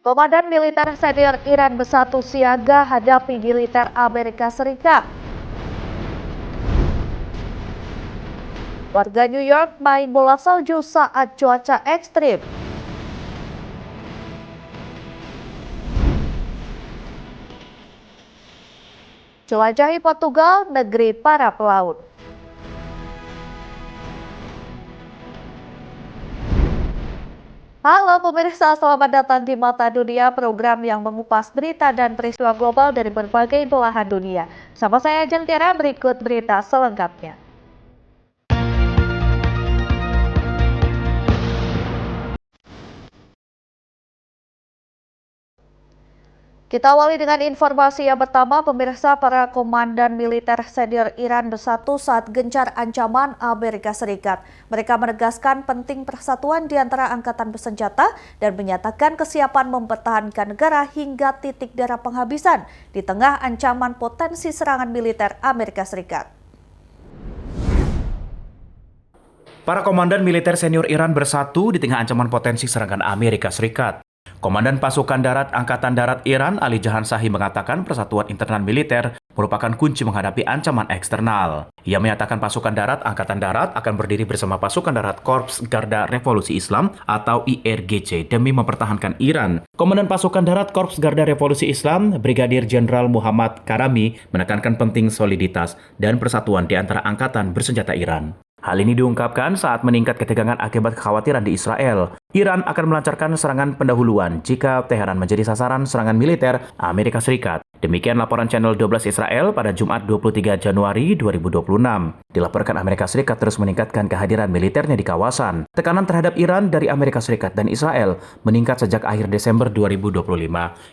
Komandan militer senior Iran bersatu siaga hadapi militer Amerika Serikat. Warga New York main bola salju saat cuaca ekstrim. Jelajahi Portugal, negeri para pelaut. Halo pemirsa, selamat datang di Mata Dunia, program yang mengupas berita dan peristiwa global dari berbagai belahan dunia. Sama saya Jentiara, berikut berita selengkapnya. Kita awali dengan informasi yang pertama, pemirsa. Para komandan militer senior Iran bersatu saat gencar ancaman Amerika Serikat. Mereka menegaskan penting persatuan di antara angkatan bersenjata dan menyatakan kesiapan mempertahankan negara hingga titik darah penghabisan di tengah ancaman potensi serangan militer Amerika Serikat. Para komandan militer senior Iran bersatu di tengah ancaman potensi serangan Amerika Serikat. Komandan Pasukan Darat Angkatan Darat Iran, Ali Jahansahi, mengatakan persatuan internal militer merupakan kunci menghadapi ancaman eksternal. Ia menyatakan pasukan darat Angkatan Darat akan berdiri bersama pasukan darat Korps Garda Revolusi Islam atau IRGC demi mempertahankan Iran. Komandan Pasukan Darat Korps Garda Revolusi Islam, Brigadir Jenderal Muhammad Karami, menekankan penting soliditas dan persatuan di antara angkatan bersenjata Iran. Hal ini diungkapkan saat meningkat ketegangan akibat kekhawatiran di Israel. Iran akan melancarkan serangan pendahuluan jika Teheran menjadi sasaran serangan militer Amerika Serikat. Demikian laporan Channel 12 Israel pada Jumat 23 Januari 2026. Dilaporkan Amerika Serikat terus meningkatkan kehadiran militernya di kawasan. Tekanan terhadap Iran dari Amerika Serikat dan Israel meningkat sejak akhir Desember 2025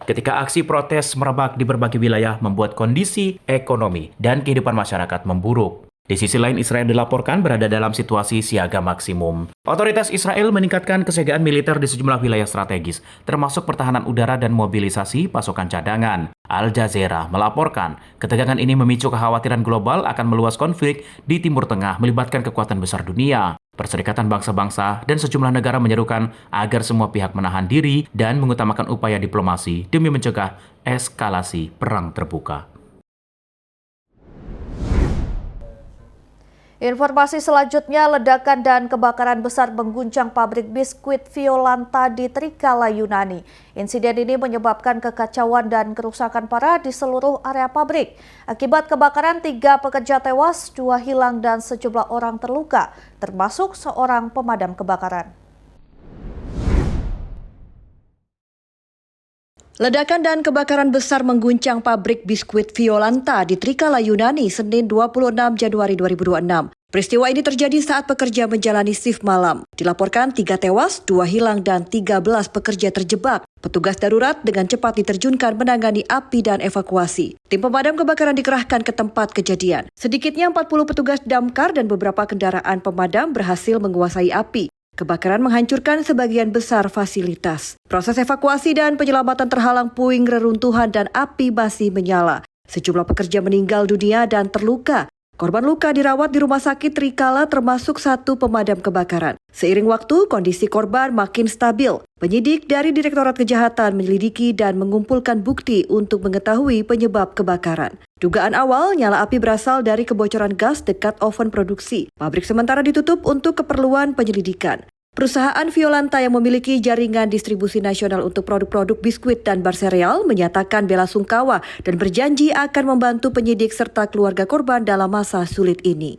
ketika aksi protes merebak di berbagai wilayah membuat kondisi ekonomi dan kehidupan masyarakat memburuk. Di sisi lain, Israel dilaporkan berada dalam situasi siaga maksimum. Otoritas Israel meningkatkan kesiagaan militer di sejumlah wilayah strategis, termasuk pertahanan udara dan mobilisasi pasukan cadangan. Al Jazeera melaporkan, ketegangan ini memicu kekhawatiran global akan meluas konflik di Timur Tengah melibatkan kekuatan besar dunia. Perserikatan Bangsa-Bangsa dan sejumlah negara menyerukan agar semua pihak menahan diri dan mengutamakan upaya diplomasi demi mencegah eskalasi perang terbuka. Informasi selanjutnya, ledakan dan kebakaran besar mengguncang pabrik biskuit Violanta di Trikala, Yunani. Insiden ini menyebabkan kekacauan dan kerusakan parah di seluruh area pabrik. Akibat kebakaran, 3 pekerja tewas, 2 hilang dan sejumlah orang terluka, termasuk seorang pemadam kebakaran. Ledakan dan kebakaran besar mengguncang pabrik biskuit Violanta di Trikala, Yunani, Senin 26 Januari 2026. Peristiwa ini terjadi saat pekerja menjalani shift malam. Dilaporkan 3 tewas, 2 hilang dan 13 pekerja terjebak. Petugas darurat dengan cepat diterjunkan menangani api dan evakuasi. Tim pemadam kebakaran dikerahkan ke tempat kejadian. Sedikitnya 40 petugas damkar dan beberapa kendaraan pemadam berhasil menguasai api. Kebakaran menghancurkan sebagian besar fasilitas. Proses evakuasi dan penyelamatan terhalang puing reruntuhan dan api masih menyala. Sejumlah pekerja meninggal dunia dan terluka. Korban luka dirawat di rumah sakit Trikala termasuk 1 pemadam kebakaran. Seiring waktu, kondisi korban makin stabil. Penyidik dari Direktorat Kejahatan menyelidiki dan mengumpulkan bukti untuk mengetahui penyebab kebakaran. Dugaan awal, nyala api berasal dari kebocoran gas dekat oven produksi. Pabrik sementara ditutup untuk keperluan penyelidikan. Perusahaan Violanta yang memiliki jaringan distribusi nasional untuk produk-produk biskuit dan bar sereal menyatakan bela sungkawa dan berjanji akan membantu penyidik serta keluarga korban dalam masa sulit ini.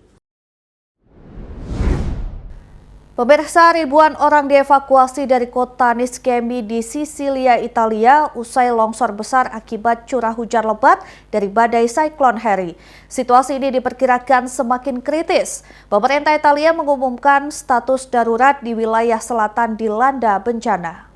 Pemirsa, ribuan orang dievakuasi dari kota Niscemi di Sisilia, Italia usai longsor besar akibat curah hujan lebat dari badai Cyclone Harry. Situasi ini diperkirakan semakin kritis. Pemerintah Italia mengumumkan status darurat di wilayah selatan dilanda bencana.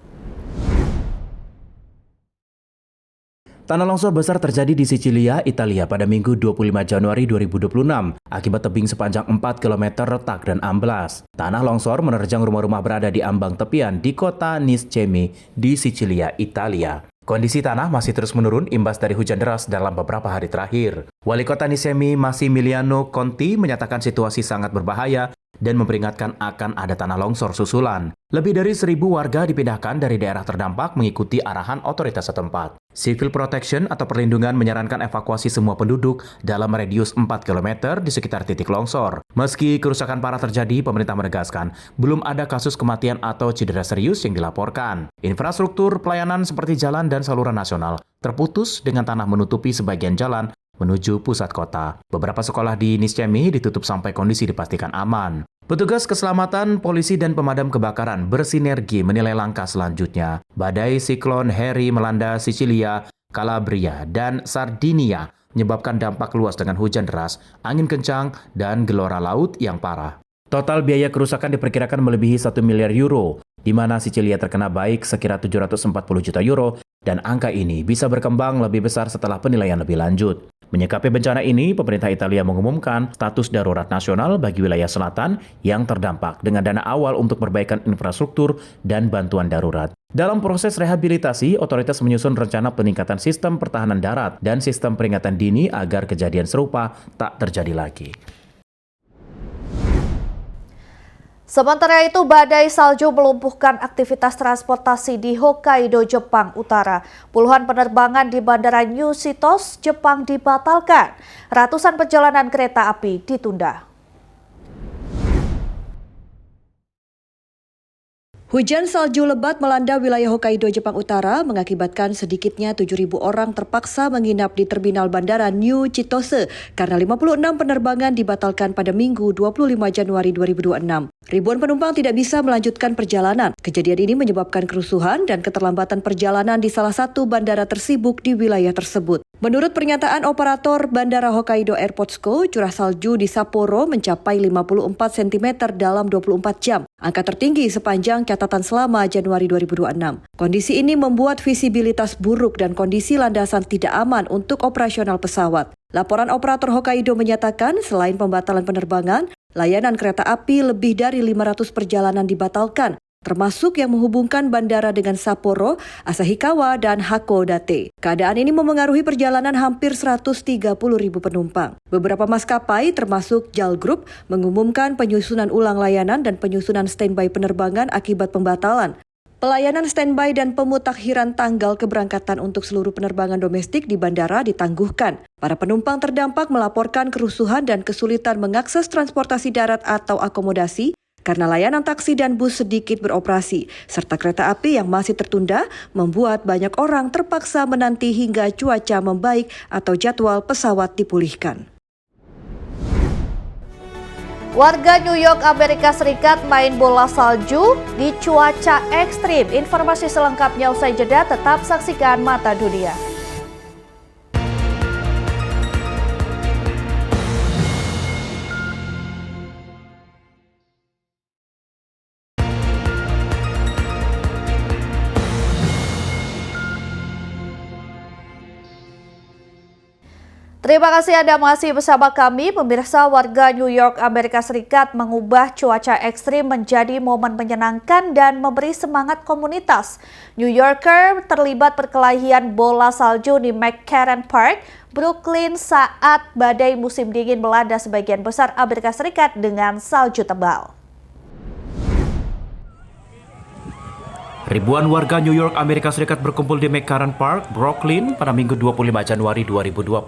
Tanah longsor besar terjadi di Sicilia, Italia pada Minggu 25 Januari 2026 akibat tebing sepanjang 4 km retak dan amblas. Tanah longsor menerjang rumah-rumah berada di ambang tepian di kota Niscemi di Sicilia, Italia. Kondisi tanah masih terus menurun imbas dari hujan deras dalam beberapa hari terakhir. Wali kota Niscemi, Massimiliano Conti, menyatakan situasi sangat berbahaya dan memperingatkan akan ada tanah longsor susulan. Lebih dari 1.000 warga dipindahkan dari daerah terdampak mengikuti arahan otoritas setempat. Civil Protection atau perlindungan menyarankan evakuasi semua penduduk dalam radius 4 km di sekitar titik longsor. Meski kerusakan parah terjadi, pemerintah menegaskan belum ada kasus kematian atau cedera serius yang dilaporkan. Infrastruktur pelayanan seperti jalan dan saluran nasional terputus dengan tanah menutupi sebagian jalan menuju pusat kota. Beberapa sekolah di Niscemi ditutup sampai kondisi dipastikan aman. Petugas keselamatan, polisi, dan pemadam kebakaran bersinergi menilai langkah selanjutnya. Badai siklon Harry melanda Sicilia, Calabria, dan Sardinia menyebabkan dampak luas dengan hujan deras, angin kencang, dan gelora laut yang parah. Total biaya kerusakan diperkirakan melebihi 1 miliar euro, di mana Sicilia terkena baik sekira 740 juta euro, dan angka ini bisa berkembang lebih besar setelah penilaian lebih lanjut. Menyikapi bencana ini, pemerintah Italia mengumumkan status darurat nasional bagi wilayah selatan yang terdampak dengan dana awal untuk perbaikan infrastruktur dan bantuan darurat. Dalam proses rehabilitasi, otoritas menyusun rencana peningkatan sistem pertahanan darat dan sistem peringatan dini agar kejadian serupa tak terjadi lagi. Sementara itu, badai salju melumpuhkan aktivitas transportasi di Hokkaido, Jepang Utara. Puluhan penerbangan di Bandara Nishi-Tose, Jepang dibatalkan. Ratusan perjalanan kereta api ditunda. Hujan salju lebat melanda wilayah Hokkaido, Jepang Utara mengakibatkan sedikitnya 7.000 orang terpaksa menginap di terminal bandara New Chitose karena 56 penerbangan dibatalkan pada Minggu 25 Januari 2026. Ribuan penumpang tidak bisa melanjutkan perjalanan. Kejadian ini menyebabkan kerusuhan dan keterlambatan perjalanan di salah satu bandara tersibuk di wilayah tersebut. Menurut pernyataan operator Bandara Hokkaido Airport Co., curah salju di Sapporo mencapai 54 cm dalam 24 jam, angka tertinggi sepanjang catatan selama Januari 2026. Kondisi ini membuat visibilitas buruk dan kondisi landasan tidak aman untuk operasional pesawat. Laporan operator Hokkaido menyatakan selain pembatalan penerbangan, layanan kereta api lebih dari 500 perjalanan dibatalkan, termasuk yang menghubungkan bandara dengan Sapporo, Asahikawa, dan Hakodate. Keadaan ini memengaruhi perjalanan hampir 130.000 penumpang. Beberapa maskapai, termasuk JAL Group, mengumumkan penyusunan ulang layanan dan penyusunan standby penerbangan akibat pembatalan. Pelayanan standby dan pemutakhiran tanggal keberangkatan untuk seluruh penerbangan domestik di bandara ditangguhkan. Para penumpang terdampak melaporkan kerusuhan dan kesulitan mengakses transportasi darat atau akomodasi, karena layanan taksi dan bus sedikit beroperasi, serta kereta api yang masih tertunda membuat banyak orang terpaksa menanti hingga cuaca membaik atau jadwal pesawat dipulihkan. Warga New York, Amerika Serikat main bola salju di cuaca ekstrim. Informasi selengkapnya usai jeda, tetap saksikan Mata Dunia. Terima kasih Anda masih bersama kami. Pemirsa, warga New York, Amerika Serikat mengubah cuaca ekstrim menjadi momen menyenangkan dan memberi semangat komunitas. New Yorker terlibat perkelahian bola salju di McCarran Park, Brooklyn saat badai musim dingin melanda sebagian besar Amerika Serikat dengan salju tebal. Ribuan warga New York, Amerika Serikat berkumpul di McCarran Park, Brooklyn pada Minggu 25 Januari 2026.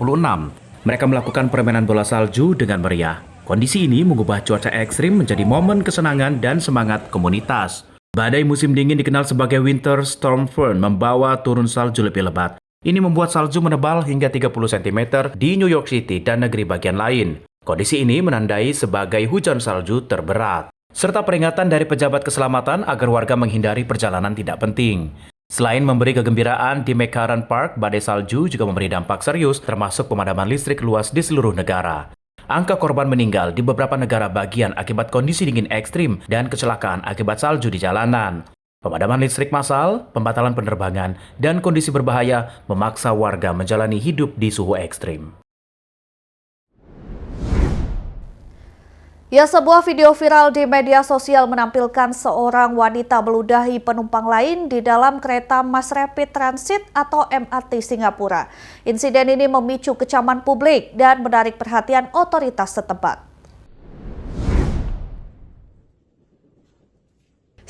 Mereka melakukan permainan bola salju dengan meriah. Kondisi ini mengubah cuaca ekstrim menjadi momen kesenangan dan semangat komunitas. Badai musim dingin dikenal sebagai Winter Storm Fern membawa turun salju lebih lebat. Ini membuat salju menebal hingga 30 cm di New York City dan negeri bagian lain. Kondisi ini menandai sebagai hujan salju terberat, serta peringatan dari pejabat keselamatan agar warga menghindari perjalanan tidak penting. Selain memberi kegembiraan di McCarran Park, badai salju juga memberi dampak serius termasuk pemadaman listrik luas di seluruh negara. Angka korban meninggal di beberapa negara bagian akibat kondisi dingin ekstrim dan kecelakaan akibat salju di jalanan. Pemadaman listrik massal, pembatalan penerbangan, dan kondisi berbahaya memaksa warga menjalani hidup di suhu ekstrim. Ya, sebuah video viral di media sosial menampilkan seorang wanita meludahi penumpang lain di dalam kereta Mass Rapid Transit atau MRT Singapura. Insiden ini memicu kecaman publik dan menarik perhatian otoritas setempat.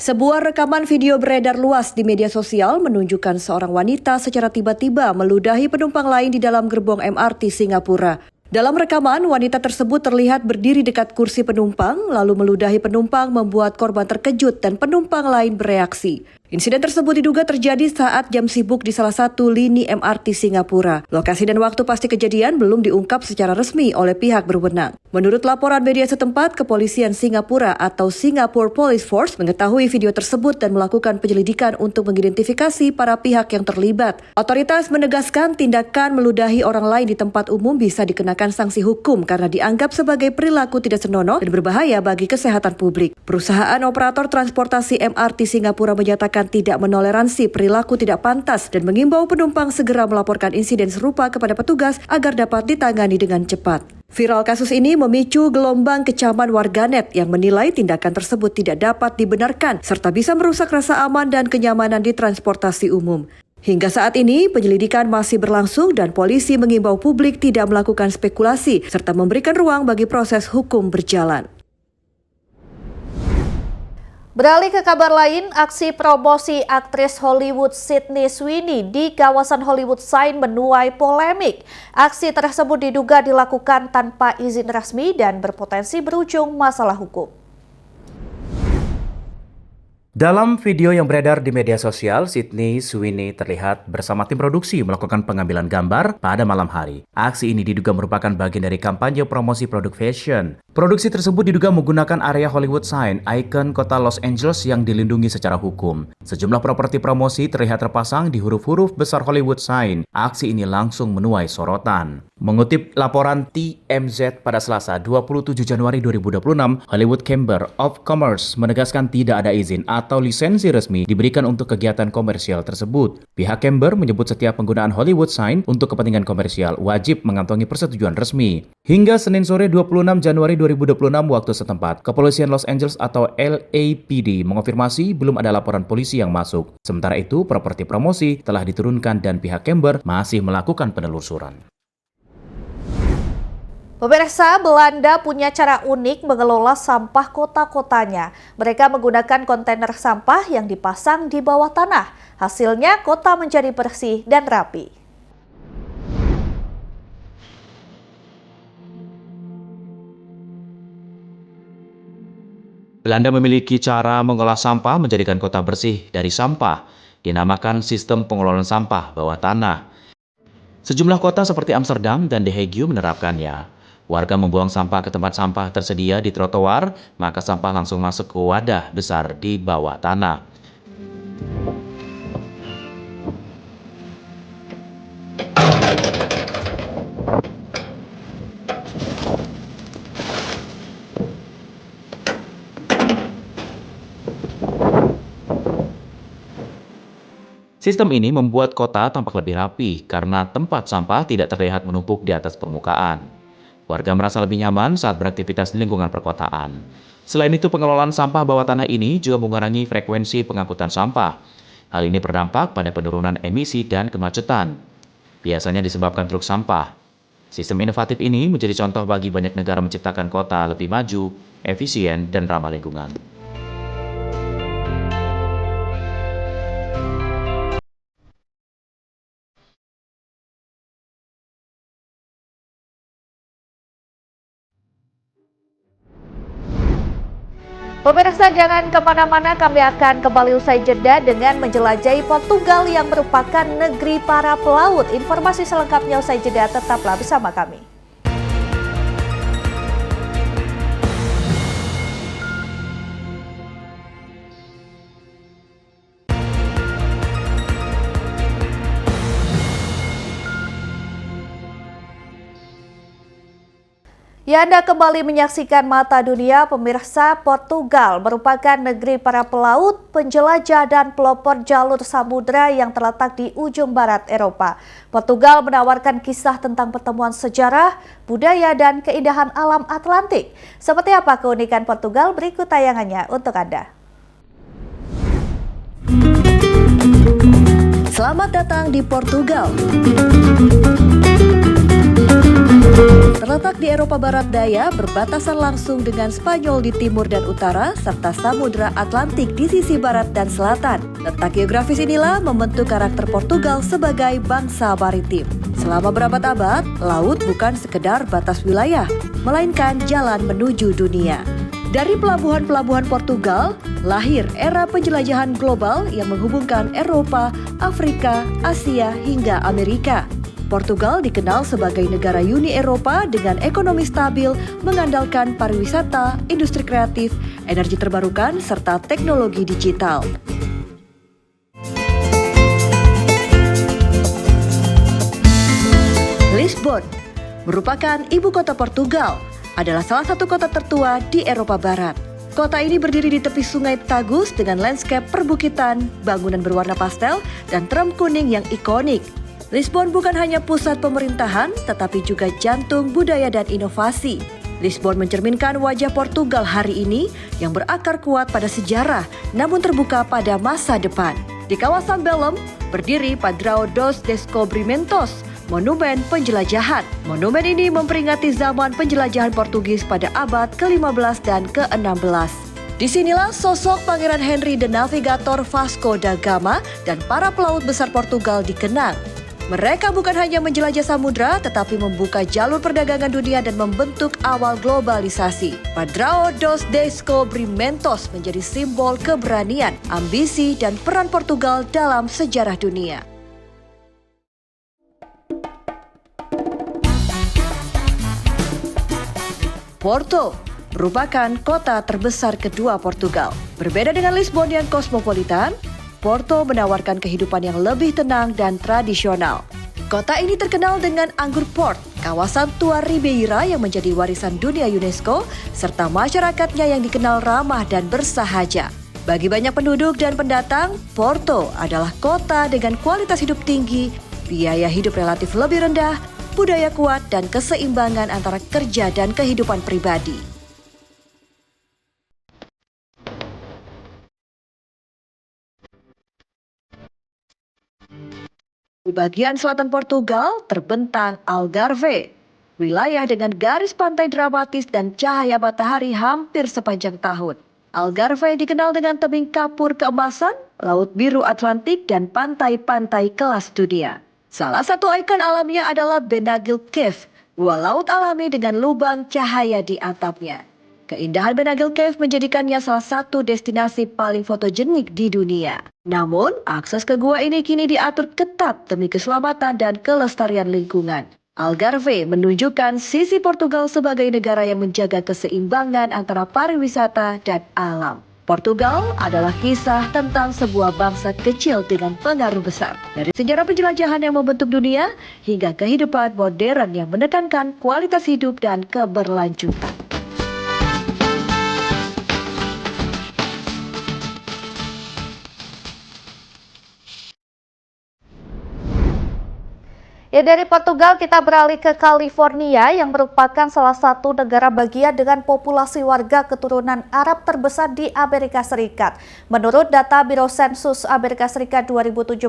Sebuah rekaman video beredar luas di media sosial menunjukkan seorang wanita secara tiba-tiba meludahi penumpang lain di dalam gerbong MRT Singapura. Dalam rekaman, wanita tersebut terlihat berdiri dekat kursi penumpang, lalu meludahi penumpang membuat korban terkejut dan penumpang lain bereaksi. Insiden tersebut diduga terjadi saat jam sibuk di salah satu lini MRT Singapura. Lokasi dan waktu pasti kejadian belum diungkap secara resmi oleh pihak berwenang. Menurut laporan media setempat, kepolisian Singapura atau Singapore Police Force mengetahui video tersebut dan melakukan penyelidikan untuk mengidentifikasi para pihak yang terlibat. Otoritas menegaskan tindakan meludahi orang lain di tempat umum bisa dikenakan sanksi hukum karena dianggap sebagai perilaku tidak senonoh dan berbahaya bagi kesehatan publik. Perusahaan operator transportasi MRT Singapura menyatakan tidak menoleransi perilaku tidak pantas dan mengimbau penumpang segera melaporkan insiden serupa kepada petugas agar dapat ditangani dengan cepat. Viral kasus ini memicu gelombang kecaman warganet yang menilai tindakan tersebut tidak dapat dibenarkan serta bisa merusak rasa aman dan kenyamanan di transportasi umum. Hingga saat ini, penyelidikan masih berlangsung dan polisi mengimbau publik tidak melakukan spekulasi serta memberikan ruang bagi proses hukum berjalan. Beralih ke kabar lain, aksi promosi aktris Hollywood Sydney Sweeney di kawasan Hollywood Sign menuai polemik. Aksi tersebut diduga dilakukan tanpa izin resmi dan berpotensi berujung masalah hukum. Dalam video yang beredar di media sosial, Sydney Sweeney terlihat bersama tim produksi melakukan pengambilan gambar pada malam hari. Aksi ini diduga merupakan bagian dari kampanye promosi produk fashion. Produksi tersebut diduga menggunakan area Hollywood Sign, ikon kota Los Angeles yang dilindungi secara hukum. Sejumlah properti promosi terlihat terpasang di huruf-huruf besar Hollywood Sign. Aksi ini langsung menuai sorotan. Mengutip laporan TMZ pada Selasa 27 Januari 2026, Hollywood Chamber of Commerce menegaskan tidak ada izin atau lisensi resmi diberikan untuk kegiatan komersial tersebut. Pihak Chamber menyebut setiap penggunaan Hollywood Sign untuk kepentingan komersial wajib mengantongi persetujuan resmi. Hingga Senin sore 26 Januari 2026 waktu setempat, Kepolisian Los Angeles atau LAPD mengonfirmasi belum ada laporan polisi yang masuk. Sementara itu, properti promosi telah diturunkan dan pihak Chamber masih melakukan penelusuran. Pemirsa, Belanda punya cara unik mengelola sampah kota-kotanya. Mereka menggunakan kontainer sampah yang dipasang di bawah tanah. Hasilnya kota menjadi bersih dan rapi. Belanda memiliki cara mengolah sampah menjadikan kota bersih dari sampah. Dinamakan sistem pengelolaan sampah bawah tanah. Sejumlah kota seperti Amsterdam dan The Hague menerapkannya. Warga membuang sampah ke tempat sampah tersedia di trotoar, maka sampah langsung masuk ke wadah besar di bawah tanah. Sistem ini membuat kota tampak lebih rapi karena tempat sampah tidak terlihat menumpuk di atas permukaan. Warga merasa lebih nyaman saat beraktivitas di lingkungan perkotaan. Selain itu, pengelolaan sampah bawah tanah ini juga mengurangi frekuensi pengangkutan sampah. Hal ini berdampak pada penurunan emisi dan kemacetan. Biasanya disebabkan truk sampah. Sistem inovatif ini menjadi contoh bagi banyak negara menciptakan kota lebih maju, efisien, dan ramah lingkungan. Pemirsa, jangan kemana-mana, kami akan kembali usai jeda dengan menjelajahi Portugal yang merupakan negeri para pelaut. Informasi selengkapnya usai jeda, tetaplah bersama kami. Ya, Anda kembali menyaksikan Mata Dunia. Pemirsa, Portugal merupakan negeri para pelaut, penjelajah dan pelopor jalur samudera yang terletak di ujung barat Eropa. Portugal menawarkan kisah tentang pertemuan sejarah, budaya dan keindahan alam Atlantik. Seperti apa keunikan Portugal? Berikut tayangannya untuk Anda. Selamat datang di Portugal. Terletak di Eropa Barat Daya, berbatasan langsung dengan Spanyol di timur dan utara, serta Samudra Atlantik di sisi barat dan selatan. Letak geografis inilah membentuk karakter Portugal sebagai bangsa maritim. Selama berabad-abad, laut bukan sekedar batas wilayah, melainkan jalan menuju dunia. Dari pelabuhan-pelabuhan Portugal, lahir era penjelajahan global yang menghubungkan Eropa, Afrika, Asia, hingga Amerika. Portugal dikenal sebagai negara Uni Eropa dengan ekonomi stabil, mengandalkan pariwisata, industri kreatif, energi terbarukan, serta teknologi digital. Lisbon merupakan ibu kota Portugal, adalah salah satu kota tertua di Eropa Barat. Kota ini berdiri di tepi sungai Tagus dengan landscape perbukitan, bangunan berwarna pastel, dan tram kuning yang ikonik. Lisbon bukan hanya pusat pemerintahan, tetapi juga jantung budaya dan inovasi. Lisbon mencerminkan wajah Portugal hari ini yang berakar kuat pada sejarah, namun terbuka pada masa depan. Di kawasan Belém, berdiri Padrao dos Descobrimentos, monumen penjelajahan. Monumen ini memperingati zaman penjelajahan Portugis pada abad ke-15 dan ke-16. Disinilah sosok Pangeran Henry the Navigator Vasco da Gama dan para pelaut besar Portugal dikenang. Mereka bukan hanya menjelajah samudra, tetapi membuka jalur perdagangan dunia dan membentuk awal globalisasi. Padrao dos Descobrimentos menjadi simbol keberanian, ambisi, dan peran Portugal dalam sejarah dunia. Porto merupakan kota terbesar kedua Portugal. Berbeda dengan Lisbon yang kosmopolitan, Porto menawarkan kehidupan yang lebih tenang dan tradisional. Kota ini terkenal dengan anggur port, kawasan tua Ribeira yang menjadi warisan dunia UNESCO, serta masyarakatnya yang dikenal ramah dan bersahaja. Bagi banyak penduduk dan pendatang, Porto adalah kota dengan kualitas hidup tinggi, biaya hidup relatif lebih rendah, budaya kuat, dan keseimbangan antara kerja dan kehidupan pribadi. Di bagian selatan Portugal terbentang Algarve, wilayah dengan garis pantai dramatis dan cahaya matahari hampir sepanjang tahun. Algarve dikenal dengan tebing kapur keemasan, laut biru Atlantik, dan pantai-pantai kelas dunia. Salah satu ikon alamnya adalah Benagil Cave, gua laut alami dengan lubang cahaya di atapnya. Keindahan Benagil Cave menjadikannya salah satu destinasi paling fotogenik di dunia. Namun, akses ke gua ini kini diatur ketat demi keselamatan dan kelestarian lingkungan. Algarve menunjukkan sisi Portugal sebagai negara yang menjaga keseimbangan antara pariwisata dan alam. Portugal adalah kisah tentang sebuah bangsa kecil dengan pengaruh besar. Dari sejarah penjelajahan yang membentuk dunia, hingga kehidupan modern yang menekankan kualitas hidup dan keberlanjutan. Ya, dari Portugal kita beralih ke California yang merupakan salah satu negara bagian dengan populasi warga keturunan Arab terbesar di Amerika Serikat. Menurut data Biro Sensus Amerika Serikat 2017,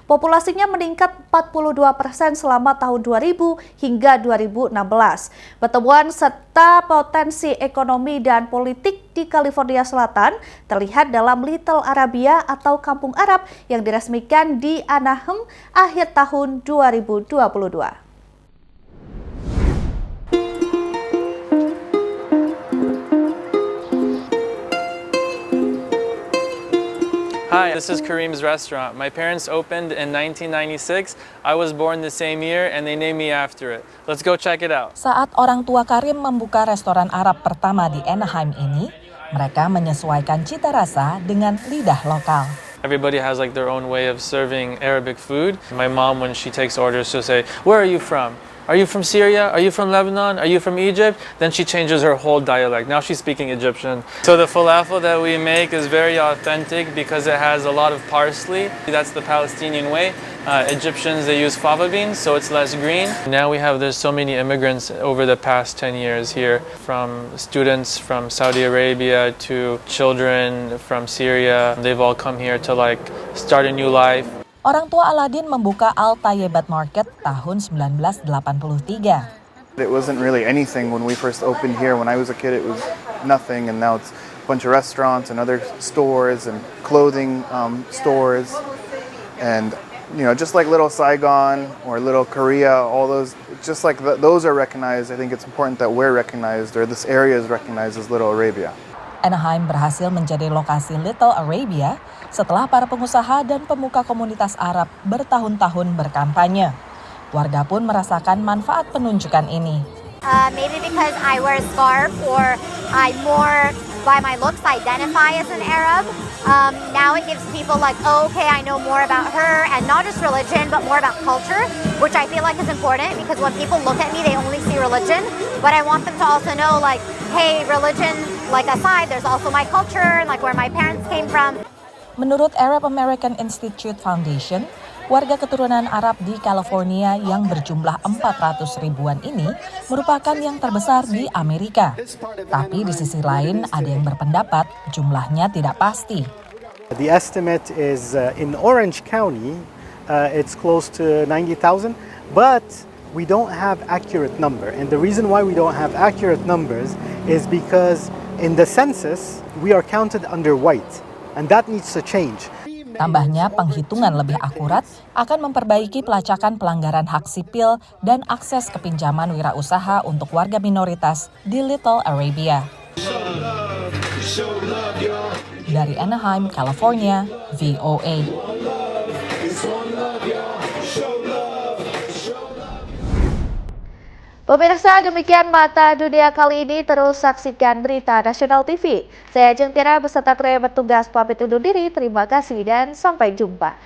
populasinya meningkat 42% selama tahun 2000 hingga 2016. Pertumbuhan serta potensi ekonomi dan politik di California Selatan terlihat dalam Little Arabia atau Kampung Arab yang diresmikan di Anaheim akhir tahun 2022. Hi, this is Kareem's Restaurant. My parents opened in 1996. I was born the same year and they named me after it. Let's go check it out. Saat orang tua Karim membuka restoran Arab pertama di Anaheim ini, mereka menyesuaikan cita rasa dengan lidah lokal. Everybody has like their own way of serving Arabic food. My mom, when she takes orders, she'll say, "Where are you from? Are you from Syria? Are you from Lebanon? Are you from Egypt?" Then she changes her whole dialect. Now she's speaking Egyptian. So the falafel that we make is very authentic because it has a lot of parsley. That's the Palestinian way. Egyptians, they use fava beans, so it's less green. Now there's so many immigrants over the past 10 years here, from students from Saudi Arabia to children from Syria. They've all come here to start a new life. Orang tua Aladin membuka Al Tayyibat Market tahun 1983. It wasn't really anything when we first opened here. When I was a kid, it was nothing, and now it's a bunch of restaurants and other stores and clothing stores, and just like Little Saigon or Little Korea, all those, just like those are recognized. I think it's important that we're recognized, or this area is recognized as Little Arabia. Anaheim berhasil menjadi lokasi Little Arabia setelah para pengusaha dan pemuka komunitas Arab bertahun-tahun berkampanye. Warga pun merasakan manfaat penunjukan ini. Maybe because I wear a scarf or I more, by my looks, identify as an Arab. Now it gives people like, oh, okay, I know more about her, and not just religion, but more about culture, which I feel like is important, because when people look at me, they only see religion, but I want them to also know, like, hey, religion, like aside, there's also my culture, and like where my parents came from. Menurut Arab American Institute Foundation, warga keturunan Arab di California yang berjumlah 400 ribuan ini merupakan yang terbesar di Amerika. Tapi di sisi lain ada yang berpendapat jumlahnya tidak pasti. The estimate is in Orange County, it's close to 90,000, but we don't have accurate number. And the reason why we don't have accurate numbers is because in the census, we are counted under white, and that needs to change. Tambahnya, penghitungan lebih akurat akan memperbaiki pelacakan pelanggaran hak sipil dan akses kepinjaman wirausaha untuk warga minoritas di Little Arabia. Dari Anaheim, California, VOA. Pemirsa, demikian Mata Dunia kali ini. Terus saksikan berita Nasional TV. Saya Jeng Tira beserta kru yang bertugas pamit undur diri. Terima kasih dan sampai jumpa.